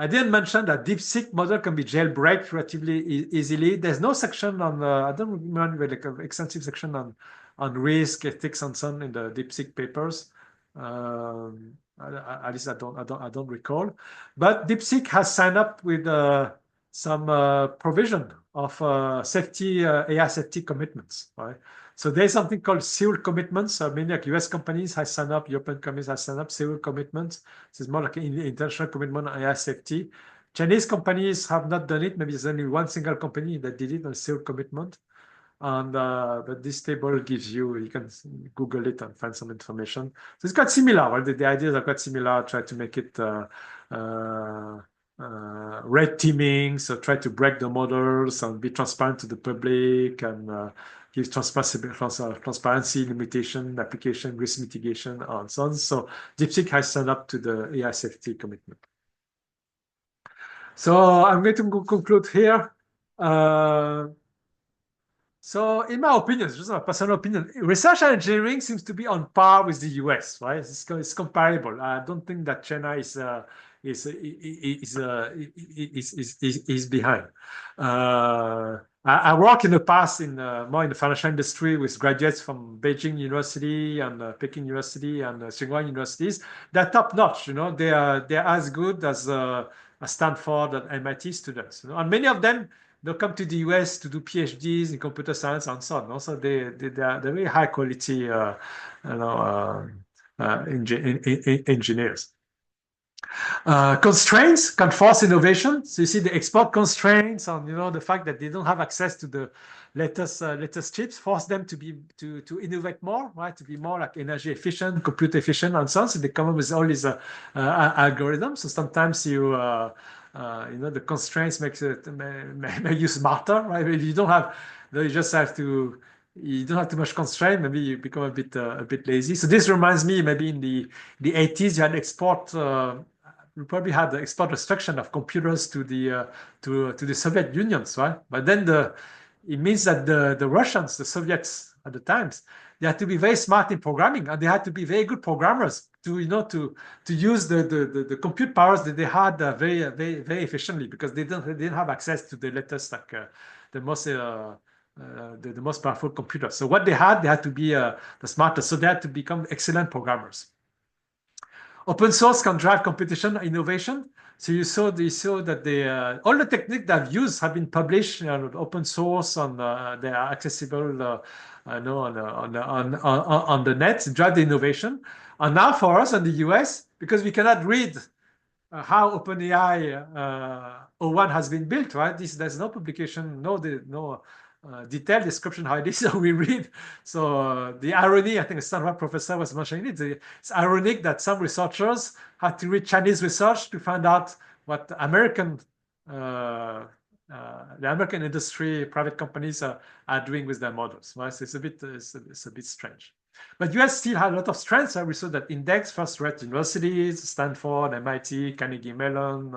didn't mention that DeepSeek model can be jailbreaked relatively easily. There's no section on, I don't remember like an extensive section on risk, ethics, and so on in the DeepSeek papers. At least I don't recall. But DeepSeek has signed up with some provision of safety, AI safety commitments, right? So there's something called Seoul commitments. Many like US companies have signed up, European companies have signed up Seoul commitments. This is more like an international commitment on AI safety. Chinese companies have not done it. Maybe there's only one single company that did it on Seoul commitment. And but this table gives you can Google it and find some information. So it's quite similar. Right? The ideas are quite similar. Try to make it red teaming, so try to break the models and be transparent to the public and give transparency, limitation, application, risk mitigation, and so on. So DeepSeek has signed up to the AI safety commitment. So I'm going to conclude here. So in my opinion, it's just my personal opinion, research and engineering seems to be on par with the US, right? It's comparable. I don't think that China is behind. I work in the past in more in the financial industry with graduates from Beijing University and Peking University and Tsinghua universities. They're top notch, they're as good as Stanford and MIT students, and many of them they'll come to the US to do PhDs in computer science and so on. Also, they're very high quality, engineers. Constraints can force innovation. So you see the export constraints on the fact that they don't have access to the latest chips force them to innovate more, right? To be more like energy efficient, compute efficient, and so on. So they come up with all these algorithms. So sometimes the constraints make you smarter, right? If you don't have, you just have to. You don't have too much constraint. Maybe you become a bit lazy. So this reminds me, maybe in the 80s, you had export. We probably had the export restriction of computers to the Soviet Unions, right? But then it means that the Russians, the Soviets at the times, they had to be very smart in programming, and they had to be very good programmers to use the compute powers that they had very efficiently, because they didn't have access to the latest the most powerful computer. So what they had to be the smartest. So they had to become excellent programmers. Open source can drive competition innovation. So you saw that all the techniques that I've used have been published open source, and they are accessible on the net to drive the innovation. And now for us in the US, because we cannot read how OpenAI O1 has been built, right? There's no publication, no detailed description how it is. So we read. So the irony, I think a Stanford professor was mentioning it. It's ironic that some researchers had to read Chinese research to find out what the American industry, private companies are doing with their models. Right? So it's a bit strange. But US still had a lot of strengths. We saw that index first rate universities, Stanford, MIT, Carnegie Mellon,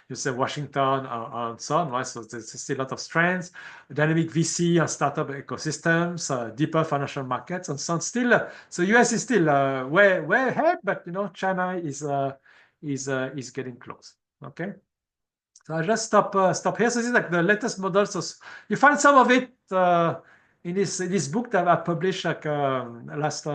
Washington, and so on. Right? So there's still a lot of strengths. Dynamic VC and startup ecosystems, deeper financial markets, and so on. Still, so US is still way ahead, but China is getting close. Okay. So I just stop here. So this is like the latest models. So you find some of it in this book that I published like last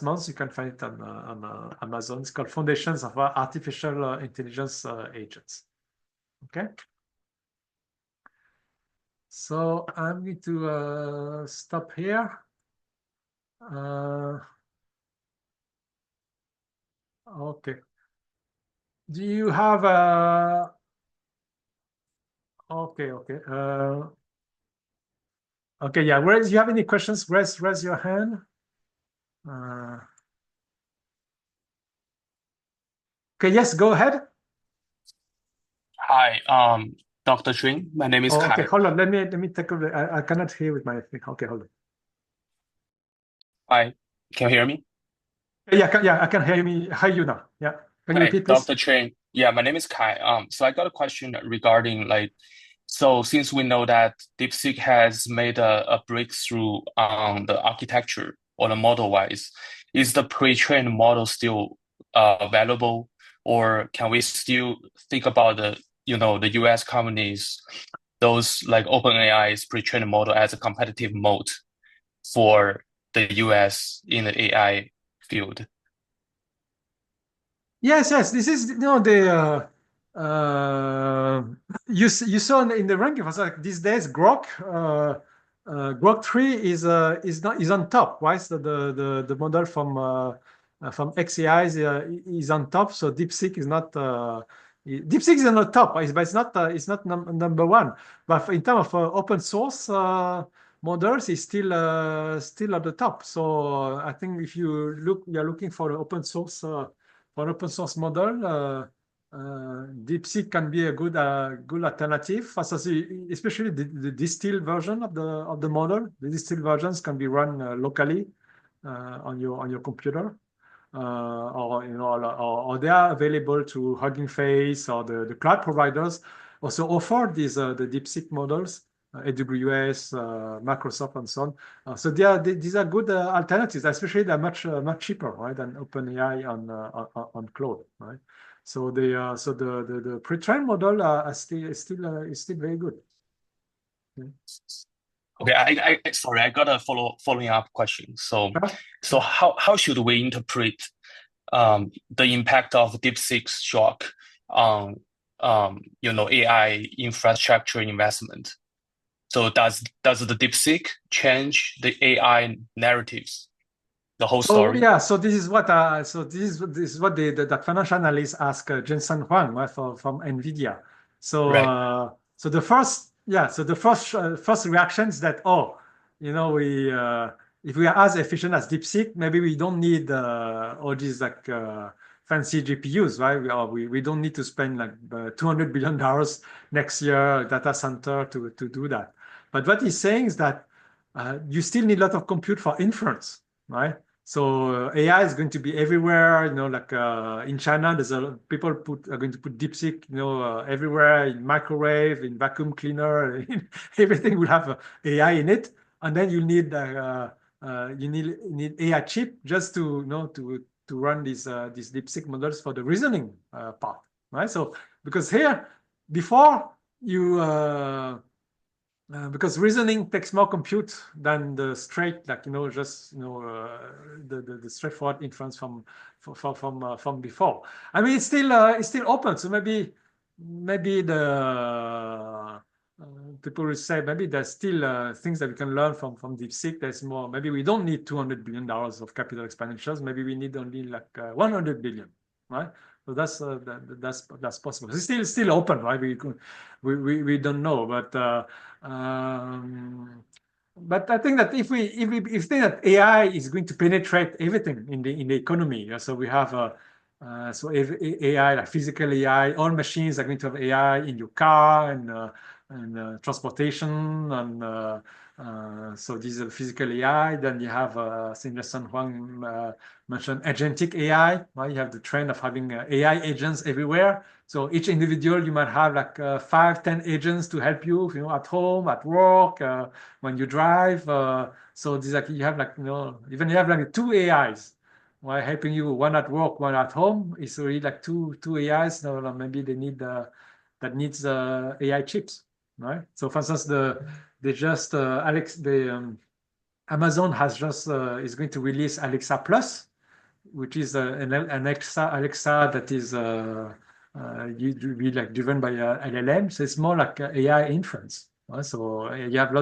month. You can find it on Amazon. It's called Foundations of Artificial Intelligence Agents. Okay. So I'm going to stop here. Okay. Do you have okay. Okay, yeah. Do you have any questions? Raise your hand. Okay, yes, go ahead.
Hi, Dr. Qwen. My name is
Oh, okay,
Kai.
hold on. Let me take a look. I cannot hear with my thing. Okay, hold on.
Hi, can you hear me?
Yeah, I can hear you now. Yeah. Can you
Hi,
repeat, please?
Dr. Chen. Yeah, my name is Kai. So I got a question regarding so since we know that DeepSeek has made a breakthrough on the architecture or the model-wise, is the pre-trained model still valuable, or can we still think about the US companies, those like OpenAI's pre-trained model as a competitive moat for the US in the AI field?
Yes. This is the you saw in the ranking. Was like these days Grok 3 is on top, right? So the model from XAI is on top. So DeepSeek is not DeepSeek is on the top, but it's not number one. But in terms of open source models, it's still at the top. So I think if you're looking for the open source. For open source model, DeepSeek can be a good alternative, especially the distilled version of the model. The distilled versions can be run locally on your computer, or they are available to Hugging Face or the cloud providers also offer these the DeepSeek models, AWS, Microsoft, and so on. So these are good alternatives, especially they're much cheaper, right, than OpenAI on cloud, right? So the pre-trained model is still very good. Okay.
Okay, sorry, I got a following up question. So how should we interpret the impact of DeepSeek's shock on AI infrastructure investment? So does the DeepSeek change the AI narratives, the whole story?
Yeah, so this is what that financial analyst asked Jensen Huang, right, from Nvidia.
Right.
So the first reaction is that, we if we are as efficient as DeepSeek, maybe we don't need all these like fancy GPUs, right? We don't need to spend like $200 billion next year data center to do that. But what he's saying is that you still need a lot of compute for inference, right? So AI is going to be everywhere. Like in China, people are going to put DeepSeek, everywhere, in microwave, in vacuum cleaner, everything will have AI in it. And then you need AI chip just to run these DeepSeek models for the reasoning part, right? So because here before you because reasoning takes more compute than the straight, like the straightforward inference from before. I mean, it's still open. So maybe the people will say maybe there's still things that we can learn from DeepSeek. There's more. Maybe we don't need $200 billion of capital expenditures. Maybe we need only like 100 billion, right? So that's possible. It's still open, right? We don't know, but I think that if we think that AI is going to penetrate everything in the economy, so we have AI, like physical AI, all machines are going to have AI in your car and transportation, and so this is physical AI. Then you have Sun Huang mentioned agentic AI, right? You have the trend of having AI agents everywhere. So each individual, you might have like 5-10 agents to help you, at home, at work, when you drive. So this like you have like even you have like 2 AIs, right, helping you, one at work, one at home. It's already like two AIs. Now maybe they need that needs AI chips, right? So for instance, Amazon has just is going to release Alexa Plus, which is an Alexa that is like driven by LLM. So it's more like AI inference. Right? So you have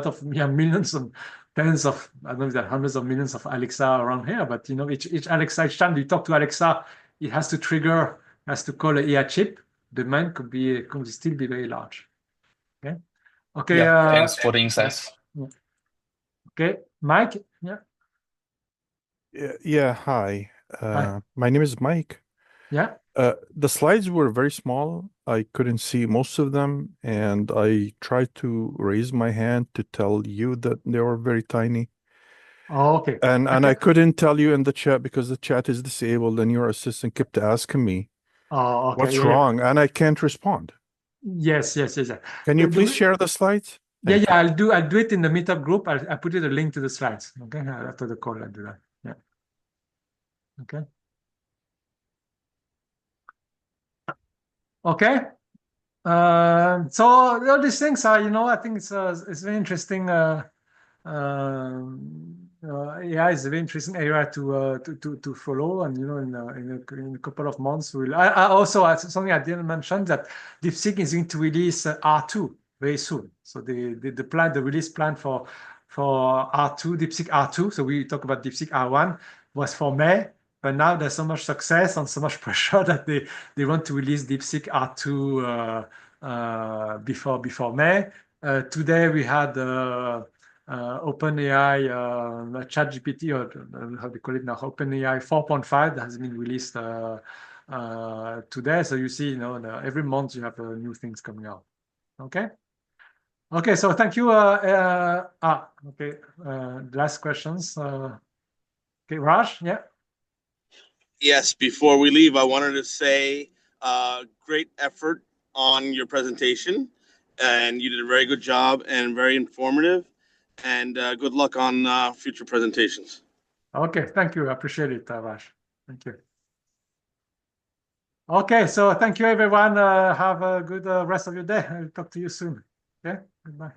millions and tens of, I don't know if there are hundreds of millions of Alexa around here, but each Alexa, each time you talk to Alexa, it has to call an AI chip. Demand could still be very large. Okay. Okay.
Yeah, thanks for the insights.
Okay, Mike. Yeah.
Yeah, hi.
Hi.
My name is Mike.
Yeah.
The slides were very small. I couldn't see most of them, and I tried to raise my hand to tell you that they were very tiny.
Oh, okay.
And I couldn't tell you in the chat because the chat is disabled, and your assistant kept asking me
Oh, okay.
what's
Yeah,
wrong, and I can't respond.
Yes.
Can you please share the slides?
Yeah,
Thank you.
I'll do it in the meetup group. I'll put you the link to the slides. Okay, after the call, I'll do that. Yeah. Okay. Okay. So all these things are, I think it's very interesting. AI is a very interesting area to follow, and in a couple of months I also something I didn't mention, that DeepSeek is going to release R2 very soon. So the release plan for R2, DeepSeek R2. So we talk about DeepSeek R1 was for May, but now there's so much success and so much pressure that they want to release DeepSeek R2 before May. Today we had OpenAI ChatGPT, or how they call it now, OpenAI 4.5 that has been released today. So you see, every month you have new things coming out. Okay. Okay. So thank you. Okay. Last questions. Okay, Raj. Yeah.
Yes. Before we leave, I wanted to say, great effort on your presentation, and you did a very good job and very informative. And good luck on future presentations.
Okay, thank you. I appreciate it, Raj. Thank you. Okay, so thank you, everyone. Have a good rest of your day. I'll talk to you soon. Okay, goodbye.